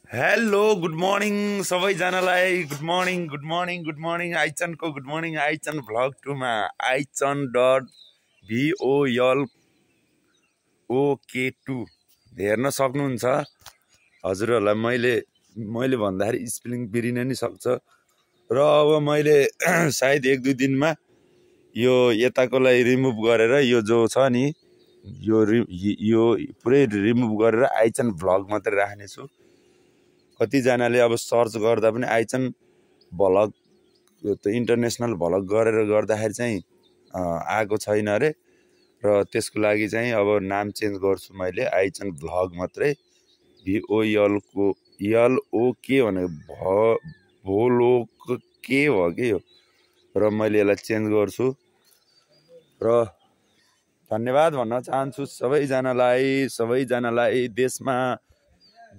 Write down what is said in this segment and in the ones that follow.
Hello good morning सबैजनालाई good morning आइचनको good morning आइचन भ्लग 2 मा ICHN.VOLOK2 हेर्न सक्नुहुन्छ। हजुरहरूलाई मैले भन्दाखेरि स्पेलिङ बिरिन नि सक्छ र अब मैले सायद 1-2 दिनमा यो यताकोलाई रिमुभ गरेर यो जो छ नि यो पुरै रिमुभ गरेर आइचन भ्लग मात्रै राख्ने छु। कतिजनाले अब सर्च गर्दा पनि आइचन भ्लग त्यो इन्टरनेसनल भ्लग गरेर गर्दाखेरि चाहिँ आएको छैन अरे र त्यसको लागि चाहिँ अब नाम चेन्ज गर्छु मैले आइचन भ्लग मात्रै VOLOK भनेको भोलोक के हो कि यो र मैले यसलाई चेन्ज गर्छु र धन्यवाद भन्न चाहन्छु सबैजनालाई देशमा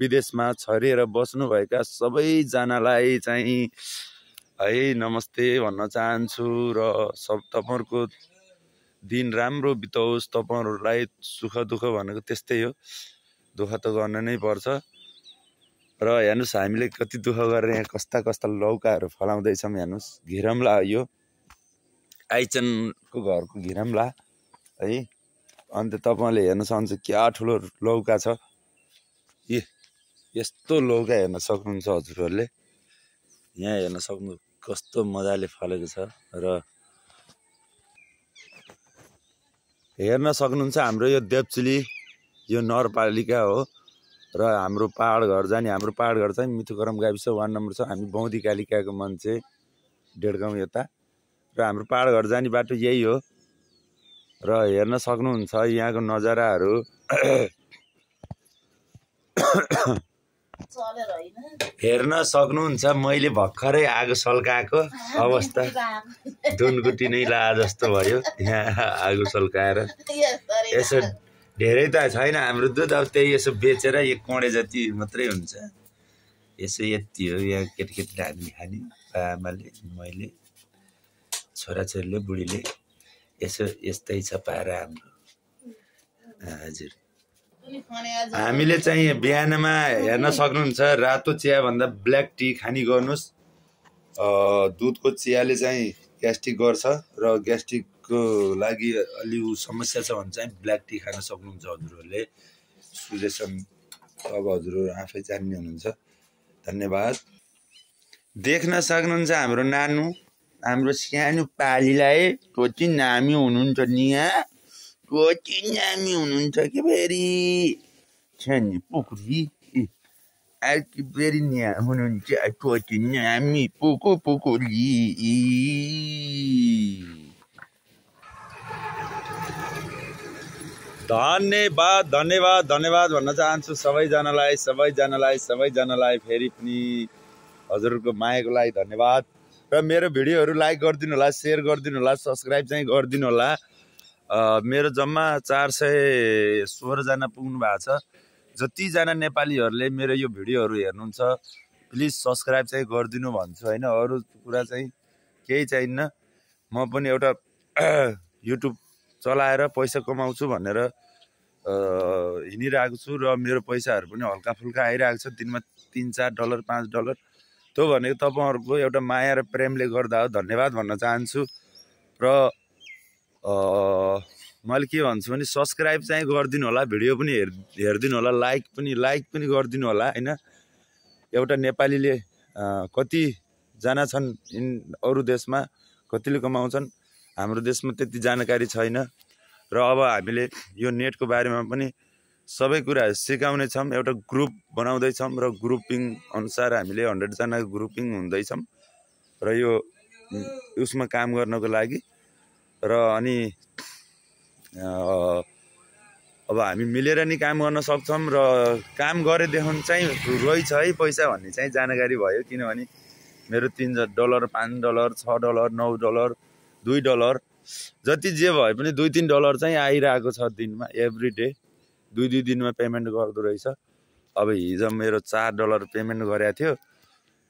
विदेशमा छरिएर बस्नुभएका सबैजनालाई चाहिँ है नमस्ते भन्न चाहन्छु र तपाईहरुको दिन राम्रो बितोस्। तपाईहरुलाई सुख दुःख भनेको त्यस्तै हो, दुःख त गर्न नै पर्छ र हेर्नुस् हामीले कति दुःख गरेर यहाँ कस्ता लौकाहरू फलाउँदै छौं। हेर्नुस् घिरम्ला यो आइचनको घरको घिरम्ला है। अन्त तपाईले हेर्न सक्नुहुन्छ क्या ठुलो लौका छ। यस्तो लौका हेर्न सक्नुहुन्छ हजुरहरूले, यहाँ हेर्न सक्नु कस्तो मजाले फलेको छ र हेर्न सक्नुहुन्छ हाम्रो यो देवचुली यो नगरपालिका हो र हाम्रो पहाड घर चाहिँ मिथुकरम गाविस 1 नम्बर छ। हामी बौदी कालिकाको मान्छे डेढगाउँ यता र हाम्रो पहाड घर जाने बाटो यही हो र हेर्न सक्नुहुन्छ यहाँको नजाराहरू हेर्न सक्नुहुन्छ। मैले भर्खरै आगो सल्काएको अवस्था धुनकुटी नै ला जस्तो भयो यहाँ आगो सल्काएर। यसो धेरै त छैन हाम्रो दुध, अब त्यही यसो बेचेर एक कोडे जति मात्रै हुन्छ। यसो यति हो यहाँ केटाकेटी हामीले खाने, आमाले मैले छोराछोरीले बुढीले यसो यस्तै छ पारा हाम्रो। हजुर हामीले चाहिँ बिहानमा हेर्न सक्नुहुन्छ रातो चिया भन्दा ब्ल्याक टी खानी गर्नुस्। दुधको चियाले चाहिँ ग्यास्ट्रिक गर्छ र ग्यास्ट्रिकको लागि अलि समस्या छ भने चाहिँ ब्ल्याक टी खान सक्नुहुन्छ हजुरहरूले। सुजेसन अब हजुरहरू आफै जान्ने हुनुहुन्छ। धन्यवाद। देख्न सक्नुहुन्छ हाम्रो नानु, हाम्रो सानो पालीलाई कति नामी हुनुहुन्छ नि, यहाँ कति नामी हुनुहुन्छ कि फेरि छ नि पुकुरी आकी फेरि यहाँ हुनुहुन्छ कति नामी पुकुरी। धन्यवाद भन्न चाहन्छु सबैजनालाई फेरि पनि हजुरहरूको मायाको लागि धन्यवाद र मेरो भिडियोहरू लाइक गरिदिनु होला, सेयर गरिदिनु होला, सब्स्क्राइब चाहिँ गरिदिनु होला। मेरो जम्मा 416 जना पुग्नु भएको छ। जतिजना नेपालीहरूले मेरो यो भिडियोहरू हेर्नुहुन्छ प्लिज सब्स्क्राइब चाहिँ गरिदिनु भन्छु हैन। अरू कुरा चाहिँ केही चाहिन्न। म पनि एउटा युट्युब चलाएर पैसा कमाउँछु भनेर हिँडिरहेको छु र मेरो पैसाहरू पनि हल्का फुल्का आइरहेको छ, दिनमा $3-4 $5। त्यो भनेको तपाईहरुको एउटा माया र प्रेमले गर्दा हो। धन्यवाद भन्न चाहन्छु र मैले के भन्छु भने सब्स्क्राइब चाहिँ गरिदिनु होला, भिडियो पनि हेरिदिनु होला, लाइक पनि गरिदिनु होला हैन। एउटा नेपालीले कति जना छन् अरू देशमा, कतिले कमाउँछन्, हाम्रो देशमा त्यति जानकारी छैन र अब हामीले यो नेटको बारेमा पनि सबै कुरा सिकाउने छौं। एउटा ग्रुप बनाउँदै छौं र ग्रुपिङ अनुसार हामीले 100 जना ग्रुपिङ हुँदै छौं र यो उसमा काम गर्नको लागि र अनि अब हामी मिलेर नि काम गर्न सक्छौं र काम गरे देखुन चाहिँ रहेछ है पैसा भन्ने चाहिँ जानकारी भयो। किनभने मेरो $3, $5, $6, $9, $2 जति जे भए पनि $2-3 चाहिँ आइरहेको छ दिनमा, एभ्री डे 2 दिनमा पेमेन्ट गर्दो रहेछ। अब हिजो मेरो $4 पेमेन्ट गरेको थियो,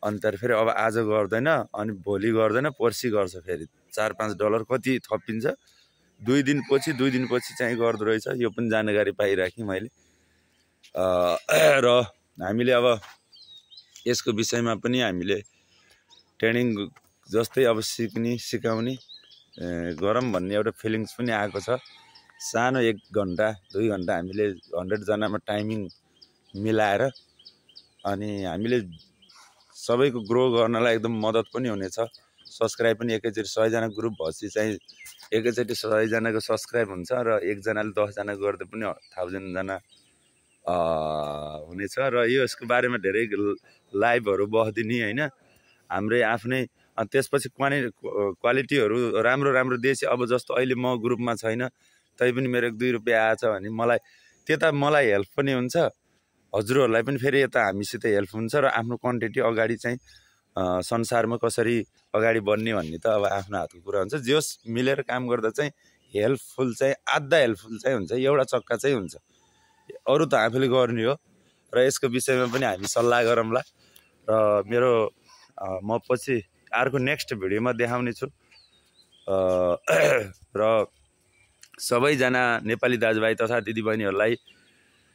अनि फेरि अब आज गर्दैन, अनि भोलि गर्दैन, पर्सि गर्छ फेरि $4-5 कति थपिन्छ। 2 दिनपछि चाहिँ गर्दो रहेछ। यो पनि जानकारी पाइराखेँ मैले र हामीले अब यसको विषयमा पनि हामीले ट्रेनिङ जस्तै अब सिकाउने गरौँ भन्ने एउटा फिलिङ्स पनि आएको छ। सानो 1 घन्टा 2 घन्टा हामीले 100 जनामा टाइमिङ मिलाएर अनि हामीले सबैको ग्रो गर्नलाई एकदम मद्दत पनि हुनेछ। सब्सक्राइब पनि एकैचोटि 100 जना ग्रुप भएपछि चाहिँ एकैचोटि 100 जनाको सब्सक्राइब हुन्छ र 1 जनाले 10 जना गर्दा पनि 1000 जना हुनेछ। र यसको बारेमा धेरै लाइभहरू बस्दिने हैन हाम्रै आफ्नै। त्यसपछि क्वालिटीहरू राम्रो देश। अब जस्तो अहिले म ग्रुपमा छैन तैपनि मेरो 1-2 रुपैयाँ आएछ भने मलाई हेल्प पनि हुन्छ, हजुरहरूलाई पनि फेरि यता हामीसित हेल्प हुन्छ र आफ्नो क्वान्टिटी अगाडि चाहिँ संसारमा कसरी अगाडि बढ्ने भन्ने त अब आफ्नो हातको कुरा हुन्छ। जस मिलेर काम गर्दा चाहिँ हेल्पफुल चाहिँ आधा हेल्पफुल चाहिँ हुन्छ, एउटा चक्का चाहिँ हुन्छ। अरु त आफूले गर्ने हो र यसको विषयमा पनि हामी सल्लाह गरौँला र म पछि अर्को नेक्स्ट भिडियोमा देखाउने छु। र सबैजना नेपाली दाजुभाइ तथा दिदीबहिनीहरूलाई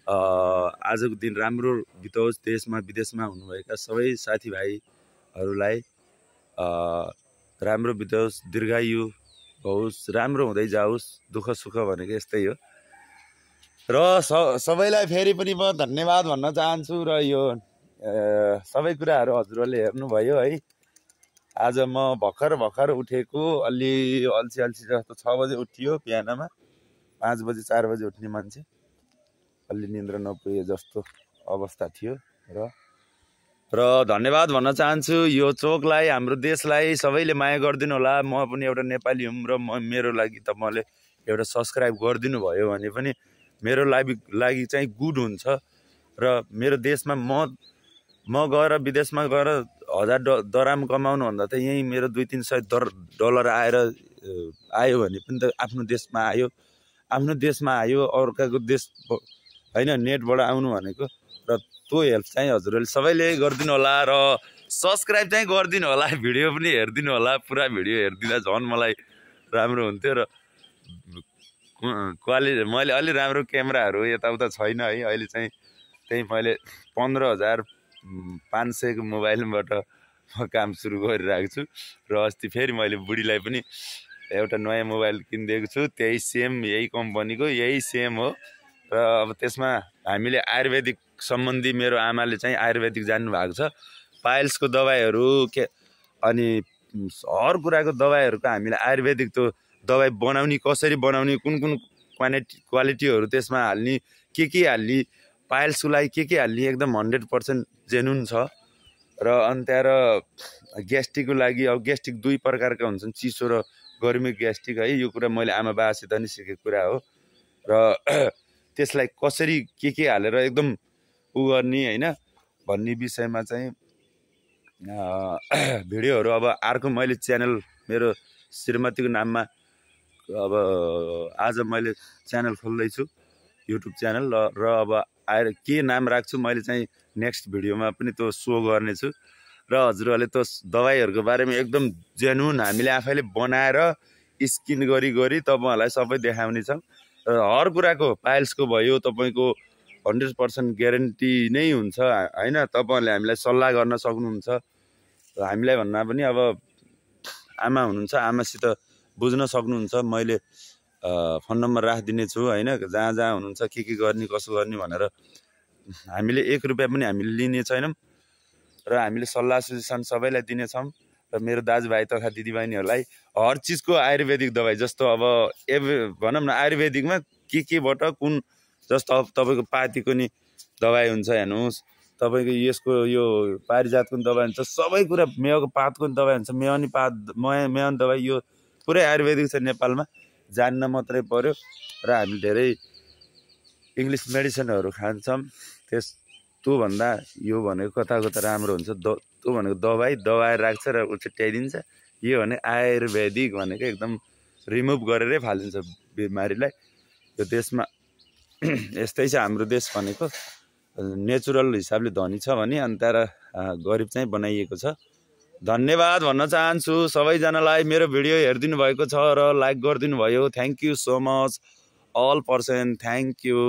आजको दिन राम्रो बितोस्। देशमा विदेशमा हुनुभएका सबै साथीभाइहरूलाई राम्रो बितोस्, दीर्घायु होस्, राम्रो हुँदै जाओस्। दुःख सुख भनेको यस्तै हो र सबैलाई फेरि पनि म धन्यवाद भन्न चाहन्छु। र यो सबै कुराहरू हजुरहरूले हेर्नुभयो है। आज म भर्खर उठेको, अलि अल्छी जस्तो 6 बजे उठियो बिहानमा, 5 बजे 4 बजे उठ्ने मान्छे, अलि निन्द्रा नपुगे जस्तो अवस्था थियो र धन्यवाद भन्न चाहन्छु यो चोकलाई, हाम्रो देशलाई सबैले माया गरिदिनु होला। म पनि एउटा नेपाली हुँ र मेरो लागि तपाईँले एउटा सब्सक्राइब गरिदिनु भयो भने पनि मेरो लागि चाहिँ गुड हुन्छ। र मेरो देशमा म गएर विदेशमा गएर 1000 दराम कमाउनु भन्दा त यही मेरो 200-300 डलर आयो भने पनि त आफ्नो देशमा आयो अर्काको देश हैन। नेटबाट आउनु भनेको र त्यो हेल्प चाहिँ हजुरहरूले सबैले गरिदिनु होला र सब्सक्राइब चाहिँ गरिदिनु होला, भिडियो पनि हेरिदिनु होला। पुरा भिडियो हेरिदिँदा झन् मलाई राम्रो हुन्थ्यो र मैले अलि राम्रो क्यामेराहरू यताउता छैन है। अहिले चाहिँ त्यही मैले 15,500 को मोबाइलबाट म काम सुरु गरिरहेको छु र अस्ति फेरि मैले बुढीलाई पनि एउटा नयाँ मोबाइल किनिदिएको छु, त्यही सेम, यही कम्पनीको, यही सेम हो। र अब त्यसमा हामीले आयुर्वेदिक सम्बन्धी मेरो आमाले चाहिँ आयुर्वेदिक जान्नु भएको छ, पाइल्सको दबाईहरू अनि हर कुराको दबाईहरूको हामीले आयुर्वेदिक त्यो दबाई बनाउने, कसरी बनाउने, कुन क्वालिटीहरू त्यसमा हाल्ने, के हाल्ने, पाइल्सको लागि के हाल्ने, एकदम 100% जेन्युन छ। र अनि त्यहाँ ग्यास्ट्रिकको लागि अब ग्यास्ट्रिक 2 प्रकारका हुन्छन्, चिसो र गर्मी ग्यास्ट्रिक है। यो कुरा मैले आमा बाबासित नि सिकेको कुरा हो र त्यसलाई कसरी के हालेर एकदम गर्ने हैन भन्ने विषयमा चाहिँ भिडियोहरू अब अर्को मैले च्यानल मेरो श्रीमतीको नाममा अब आज मैले च्यानल खोल्दैछु, युट्युब च्यानल र अब आएर के नाम राख्छु मैले चाहिँ नेक्स्ट भिडियोमा पनि त्यो सो गर्नेछु र हजुरहरूले त्यो दबाईहरूको बारेमा एकदम जेन्युन हामीले आफैले बनाएर स्किन गरी तपाईहरुलाई सबै देखाउने छौं र हर कुराको पाइल्सको भयो तपाईको 100% ग्यारेन्टी नै हुन्छ हैन। तपाईहरुले हामीलाई सल्लाह गर्न सक्नुहुन्छ। हामीलाई भन्दा पनि अब आमा हुनुहुन्छ, आमासित बुझ्न सक्नुहुन्छ। मैले फोन नम्बर राखिदिने छु हैन, जहाँ हुनुहुन्छ के गर्ने कसो गर्ने भनेर। हामीले 1 रुपैयाँ पनि हामीले लिने छैनौं र हामीले सल्लाह सजेसन सबैलाई दिने छौं। र मेरो दाजुभाइ तथा दिदीबहिनीहरूलाई हर चीजको आयुर्वेदिक दबाई, जस्तो अब भनौं न आयुर्वेदिकमा केबाट कुन, जस्तो अब तपाईको पातीको नि दबाई हुन्छ हेर्नुस्, तपाईको यसको यो पारिजातको दबाई हुन्छ, सबै कुरा, मेवाको पातको दबाई हुन्छ, मेवानी पात मेवानी दबाई, यो पुरै आयुर्वेदिक छ नेपालमा, जान्न मात्रै पर्यो। र हामी धेरै इंग्लिश मेडिसिनहरु खान्छौं, त्यो भन्दा यो भनेको कता राम्रो हुन्छ। त्यो भनेको दबाई राख्छ र उछिट्याइदिन्छ। यो भने आयुर्वेदिक भनेको एकदम रिमुभ गरेरै फालिन्छ बिमारीलाई। यो देशमा यस्तै छ हाम्रो देश भनेको, नेचुरल हिसाबले धनी छ भने अनि तर गरिब चाहिँ बनाइएको छ। धन्यवाद भन्न चाहन्छु सबैजनालाई। मेरो भिडियो हेरिदिनु भएको छ र लाइक गरिदिनु भयो। Thank you so much all person, thank you.